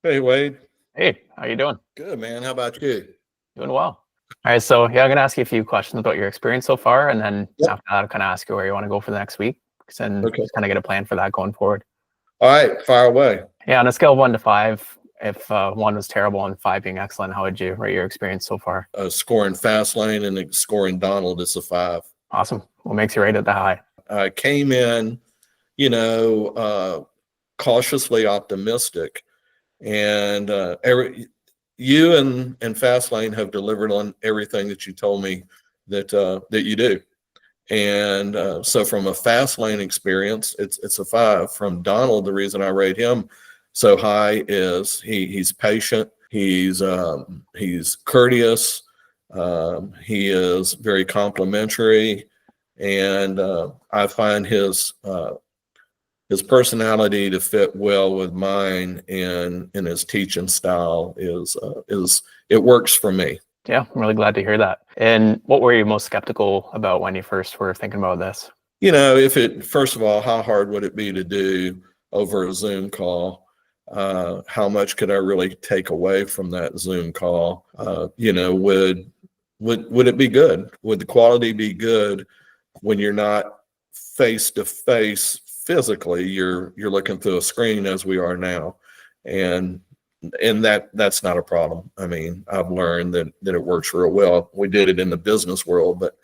Hey Wade, Hey, how you doing? good man. How about you? Doing well. All right, so yeah, I'm gonna ask you a few questions about your experience so far, and then Yep. after that, I'll kind of ask you where you want to go for the next week, and Okay. just kind of get a plan for that going forward. All right, fire away. Yeah, on a scale of 1 to 5, if one was terrible and 5 being excellent, how would you rate your experience so far? Scoring Fastlane and then scoring Donald is a 5. Awesome. What makes you rate it that high? I came in, you know, cautiously optimistic, and you and Fastlane have delivered on everything that you told me that you do. And so from a fast lane experience, it's a 5. From Donald, the reason I rate him so high is he's patient, he's courteous, he is very complimentary, and I find his personality to fit well with mine, and his teaching style is it works for me. Yeah, I'm really glad to hear that. And what were you most skeptical about when you first were thinking about this? If it, first of all, how hard would it be to do over a Zoom call? How much could I really take away from that Zoom call? Would it be good? Would the quality be good when you're not face to face physically? You're looking through a screen as we are now, and that's not a problem. I mean, I've learned that it works real well. We did it in the business world, but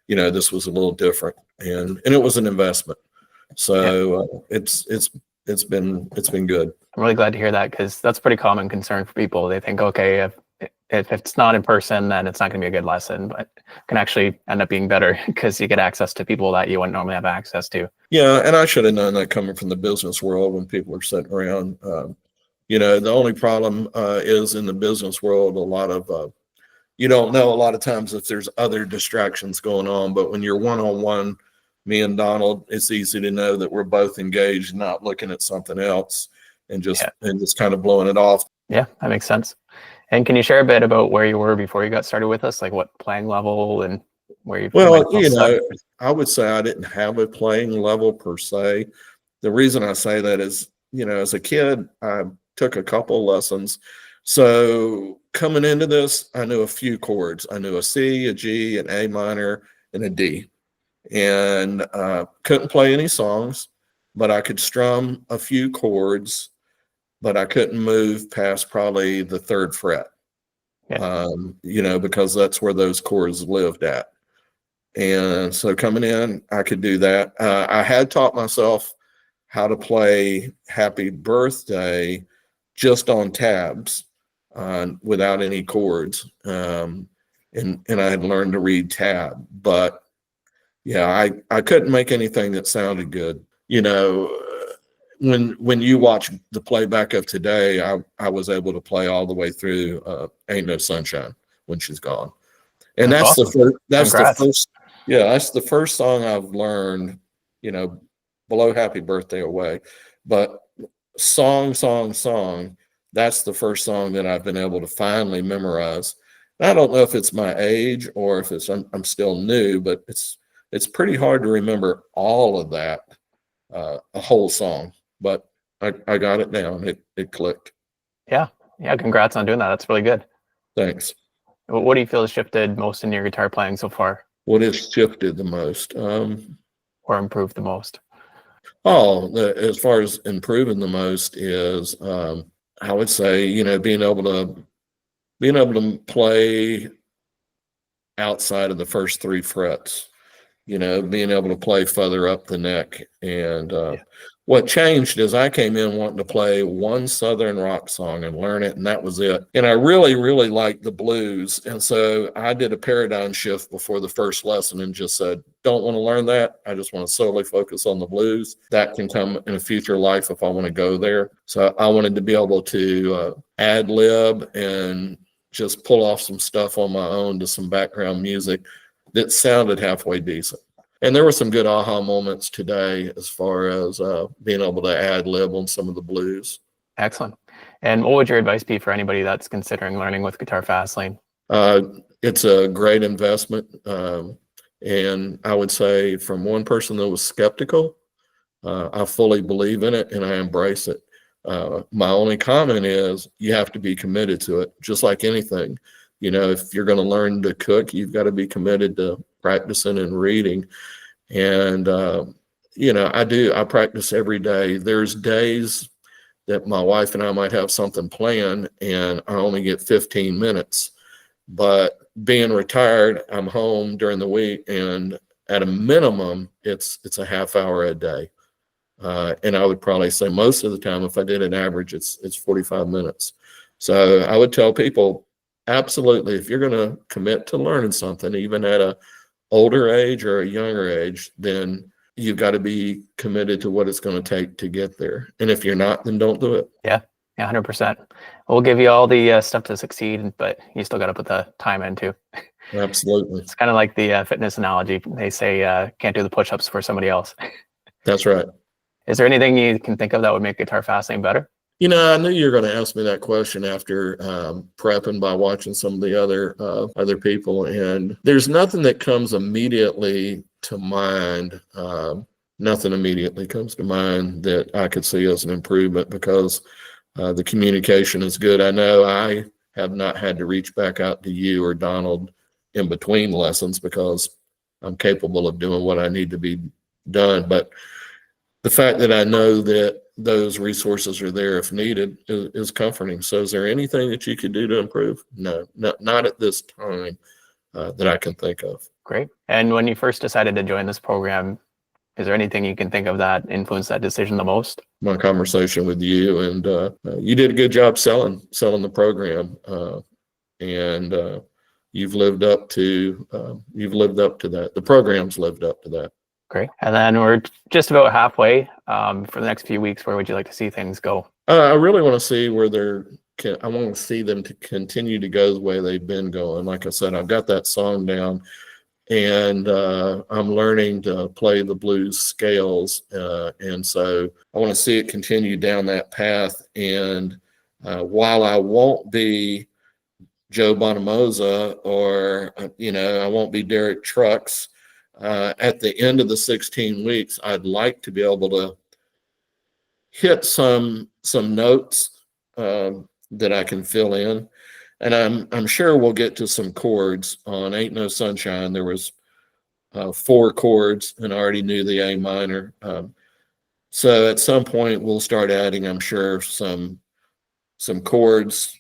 this was a little different, and it was an investment. Yeah, So it's been good. I'm really glad to hear that because that's a pretty common concern for people. They think, okay, if it's not in person, then it's not going to be a good lesson, but it can actually end up being better because you get access to people that you wouldn't normally have access to. Yeah, and I should have known that coming from the business world when people are sitting around. The only problem is in the business world, a lot of you don't know a lot of times if there's other distractions going on, but when you're one on one, me and Donald, it's easy to know that we're both engaged, not looking at something else, and just Yeah, and just kind of blowing it off. yeah, that makes sense. And can you share a bit about where you were before you got started with us, like what playing level and where you might Well, feel stuck? I would say I didn't have a playing level per se. The reason I say that is, as a kid, I took a couple lessons. So coming into this, I knew a few chords. I knew a C, a G, an A minor, and a D. And couldn't play any songs, but I could strum a few chords, but I couldn't move past probably the third fret, Yeah, because that's where those chords lived at. And so coming in, I could do that. I had taught myself how to play Happy Birthday just on tabs without any chords. And I had learned to read tab. But yeah, I couldn't make anything that sounded good. When you watch the playback of today, I was able to play all the way through Ain't No Sunshine when she's gone. And that's awesome. that's the Congrats. first, yeah, that's the first song I've learned, you know, below Happy Birthday Away. But song, that's the first song that I've been able to finally memorize. And I don't know if it's my age or if I'm still new, but it's pretty hard to remember all of that, a whole song. But I got it down. It clicked. Yeah, yeah, congrats on doing that. That's really good. Thanks. What do you feel has shifted most in your guitar playing so far, What has shifted the most? or improved the most? As far as improving the most is, I would say, being able to play outside of the first 3 frets, being able to play further up the neck. And Yeah, what changed is I came in wanting to play one Southern rock song and learn it, and that was it. And I really, really liked the blues. And so I did a paradigm shift before the first lesson and just said, don't want to learn that. I just want to solely focus on the blues. That can come in a future life if I want to go there. So I wanted to be able to ad lib and just pull off some stuff on my own to some background music that sounded halfway decent. And there were some good aha moments today as far as being able to ad lib on some of the blues. excellent. And what would your advice be for anybody that's considering learning with Guitar Fastlane? Uh, it's a great investment. And I would say, from one person that was skeptical, I fully believe in it and I embrace it. My only comment is you have to be committed to it, just like anything. You know, if you're going to learn to cook, you've got to be committed to practicing and reading. And, you know, I practice every day. There's days that my wife and I might have something planned and I only get 15 minutes. But being retired, I'm home during the week, and at a minimum, it's a half hour a day. And I would probably say most of the time, if I did an average, it's 45 minutes. So I would tell people, absolutely, if you're going to commit to learning something, even at a older age or a younger age, then you've got to be committed to what it's going to take to get there. And if you're not, then don't do it. Yeah, 100%. We'll give you all the stuff to succeed, but you still got to put the time in too. Absolutely. It's kind of like the fitness analogy. They say can't do the push-ups for somebody else. That's right. Is there anything you can think of that would make Guitar Fastlane better? You know, I knew you were going to ask me that question after prepping by watching some of the other people, and there's nothing that comes immediately to mind. Nothing immediately comes to mind that I could see as an improvement, because the communication is good. I know I have not had to reach back out to you or Donald in between lessons, because I'm capable of doing what I need to be done. But the fact that I know that those resources are there if needed is comforting. So is there anything that you could do to improve? No, not at this time that I can think of. Great. And when you first decided to join this program, is there anything you can think of that influenced that decision the most? My conversation with you, and you did a good job selling the program, and you've lived up to that. The program's lived up to that. Great. And then we're just about halfway. For the next few weeks, where would you like to see things go? I really want to see where I want to see them to continue to go the way they've been going. Like I said, I've got that song down, and I'm learning to play the blues scales. And so I want to see it continue down that path. And while I won't be Joe Bonamosa or, I won't be Derek Trucks, at the end of the 16 weeks, I'd like to be able to hit some notes that I can fill in, and I'm sure we'll get to some chords. On Ain't No Sunshine, there was 4 chords, and I already knew the A minor. So at some point we'll start adding, I'm sure, some chords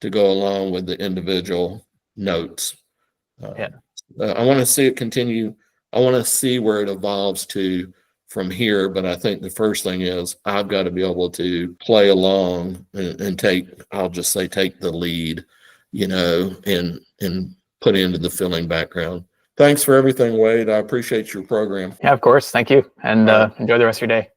to go along with the individual notes. I want to see it continue. I want to see where it evolves to from here, but I think the first thing is I've got to be able to play along and take the lead, and put into the filling background. Thanks for everything, Wade. I appreciate your program. Yeah, of course. Thank you. And enjoy the rest of your day.